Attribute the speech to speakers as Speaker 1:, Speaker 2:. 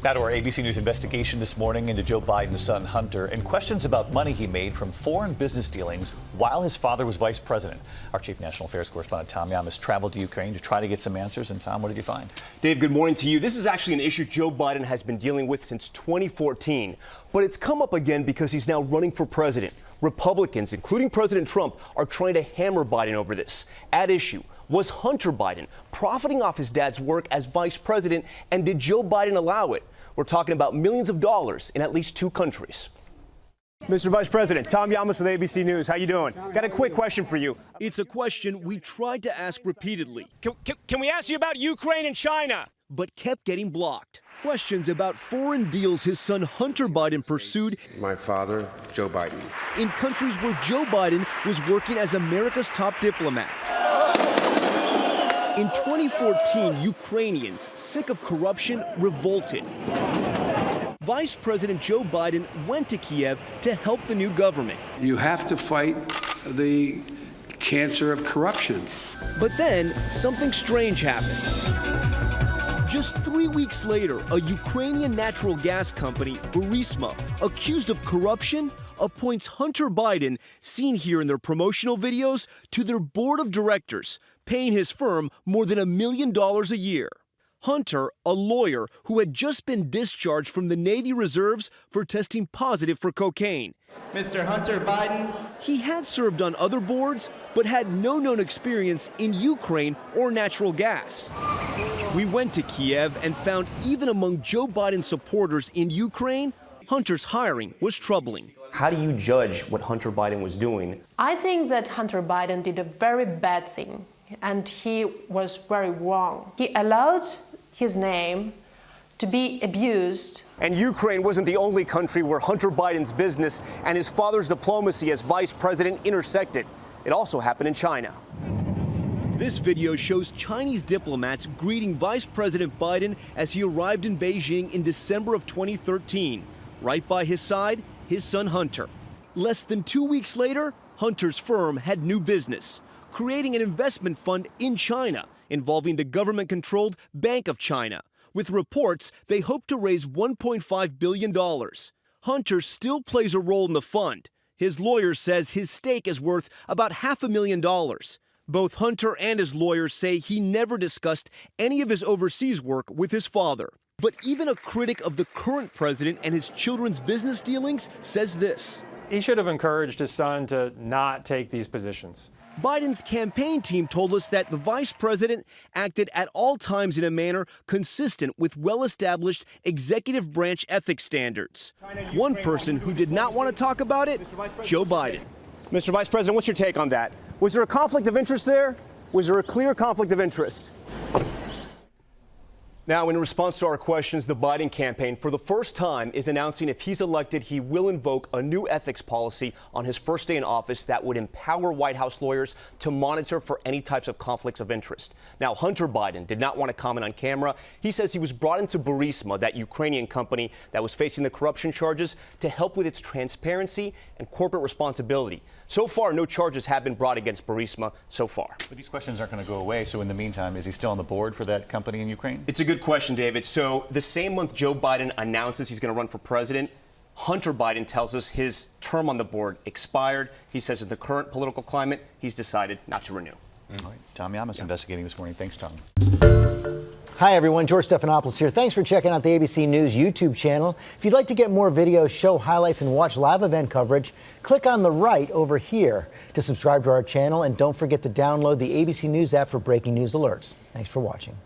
Speaker 1: Now to our ABC News investigation this morning into Joe Biden's son Hunter and questions about money he made from foreign business dealings while his father was vice president. Our chief national affairs correspondent Tom Yamas traveled to Ukraine to try to get some answers. And Tom, what did you find?
Speaker 2: Dave, good morning to you. This is actually an issue Joe Biden has been dealing with since 2014, but it's come up again because he's now running for president. Republicans, including President Trump, are trying to hammer Biden over this. At issue, was Hunter Biden profiting off his dad's work as vice president, and did Joe Biden allow it? We're talking about millions of dollars in at least 2 countries. Mr. Vice President, Tom Yamas with ABC News. How you doing? Got a quick question for you.
Speaker 3: It's a question we tried to ask repeatedly.
Speaker 2: Can we ask you about Ukraine and China?
Speaker 3: But kept getting blocked. Questions about foreign deals his son Hunter Biden pursued.
Speaker 4: My father, Joe Biden.
Speaker 3: In countries where Joe Biden was working as America's top diplomat. In 2014, Ukrainians, sick of corruption, revolted. Vice President Joe Biden went to Kiev to help the new government.
Speaker 4: You have to fight the cancer of corruption.
Speaker 3: But then, something strange happened. Just 3 weeks later, a Ukrainian natural gas company, Burisma, accused of corruption, appoints Hunter Biden, seen here in their promotional videos, to their board of directors, paying his firm more than $1 million a year. Hunter, a lawyer who had just been discharged from the Navy Reserves for testing positive for cocaine.
Speaker 5: Mr. Hunter Biden.
Speaker 3: He had served on other boards, but had no known experience in Ukraine or natural gas. We went to Kiev and found even among Joe Biden's supporters in Ukraine, Hunter's hiring was troubling.
Speaker 2: How do you judge what Hunter Biden was doing?
Speaker 6: I think that Hunter Biden did a very bad thing, and he was very wrong. He allowed his name to be abused.
Speaker 2: And Ukraine wasn't the only country where Hunter Biden's business and his father's diplomacy as vice president intersected. It also happened in China.
Speaker 3: This video shows Chinese diplomats greeting Vice President Biden as he arrived in Beijing in December of 2013. Right by his side, his son Hunter. Less than 2 weeks later, Hunter's firm had new business, creating an investment fund in China involving the government-controlled Bank of China. With reports, they hope to raise $1.5 billion. Hunter still plays a role in the fund. His lawyer says his stake is worth about $500,000. Both Hunter and his lawyers say he never discussed any of his overseas work with his father. But even a critic of the current president and his children's business dealings says this.
Speaker 7: He should have encouraged his son to not take these positions.
Speaker 3: Biden's campaign team told us that the vice president acted at all times in a manner consistent with well-established executive branch ethics standards. One person who did not want to talk about it, Joe Biden.
Speaker 2: Mr. Vice President, what's your take on that? Was there a conflict of interest there? Was there a clear conflict of interest? Now, in response to our questions, the Biden campaign, for the first time, is announcing if he's elected, he will invoke a new ethics policy on his first day in office that would empower White House lawyers to monitor for any types of conflicts of interest. Now, Hunter Biden did not want to comment on camera. He says he was brought into Burisma, that Ukrainian company that was facing the corruption charges, to help with its transparency and corporate responsibility. So far, no charges have been brought against Burisma so far.
Speaker 1: But these questions aren't going to go away. So in the meantime, is he still on the board for that company in Ukraine?
Speaker 2: It's a good question, David. So the same month Joe Biden announces he's going to run for president, Hunter Biden tells us his term on the board expired. He says in the current political climate, he's decided not to renew.
Speaker 1: All right. Tom Yamas investigating this morning. Thanks, Tom.
Speaker 8: Hi, everyone. George Stephanopoulos here. Thanks for checking out the ABC News YouTube channel. If you'd like to get more videos, show highlights, and watch live event coverage, click on the right over here to subscribe to our channel. And don't forget to download the ABC News app for breaking news alerts. Thanks for watching.